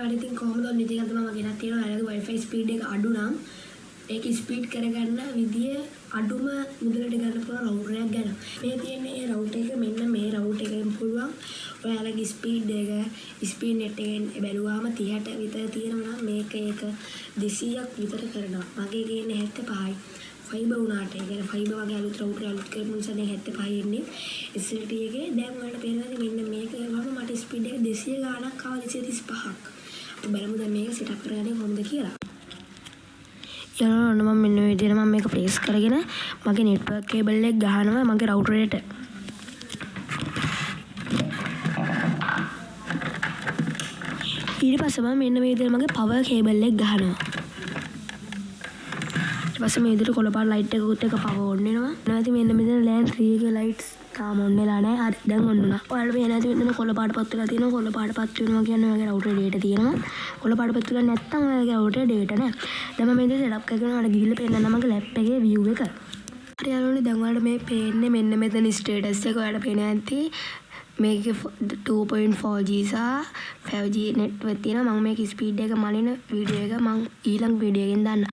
වැඩ ඉතින් කොහොමද ඔන්න ඉතින් අද මම ගෙනත් තියෙනවා ඔයාලගේ wifi speed එක අඩු නම් ඒක ස්පීඩ් කරගන්න විදිය අඩුම මුදලට ගන්න පුළුවන් රවුටර් එකක් ගන්න. මේ තියෙන්නේ ඒ රවුටර් එක මෙන්න මේ රවුටර් එකෙන් පුළුවන් ඔයාලගේ ස්පීඩ් එක ස්පීඩ් net එකෙන් බැලුවාම 30ට විතර තියෙනවා නම් මේක ඒක 200ක් විතර කරනවා. මගේ ගේන්නේ 75යි. ෆයිබර් උනාට ඒ කියන්නේ ෆයිබර් වගේ අලුත් රවුටර් අලුත් කරපු නිසා දැන් 75යි එන්නේ. SLT එකේ දැන් ඔයාලට පේනවා මෙන්න මේක ගාවම මට ස්පීඩ් එක 200 ගාණක් ආවා 235ක්. අපි බලමු දැන් මේක සෙටප් කරගන්නේ කොහොමද කියලා. යනවා මම මෙන්න මේ විදිහට මම මේක ප්ලේස් කරගෙන මගේ නෙට්වර්ක් කේබල් එක ගහනවා මගේ රවුටර් එකට. ඊට පස්සේ මම මෙන්න මේ විදිහට මගේ පවර් කේබල් එක ගහනවා. ඊට පස්සේ මේ විදිහට කොළ පාට ලයිට් එකකුත් එක පවර් ඔන් වෙනවා. නැත්නම් මෙන්න මෙතන ලෑන් 3 එකේ ලයිට්ස් තාම ඔන් වෙලා නැහැ. හරි දැන් ඔන් වුණා. ඔයාලට පේන්නේ නැති මෙතන කොළ පාට පත් වෙලා තියෙනවා. කොළ පාට පත් වෙනවා කියන්නේ ඔයාගේ රවුටර් data තියෙනවා. කොළ පාට පත් වෙලා නැත්නම් ඔයාගේ රවුටර් data නැහැ. දැන් මම මේ විදිහට setup කරගෙන ඔයාලට ගිහිල්ලා පෙන්නන්න මගේ ලැප් එකේ view එක. හරි යාළුවනේ දැන් ඔයාලට මේ පේන්නේ මෙන්න මෙතන status එක ඔයාලට පේන්නේ නැති මේකේ 2.4G සහ 5G network තියෙනවා. මම මේක ස්පීඩ් එක මනින වීඩියෝ එක මම ඊළඟ වීඩියෝ එකෙන් දාන්න.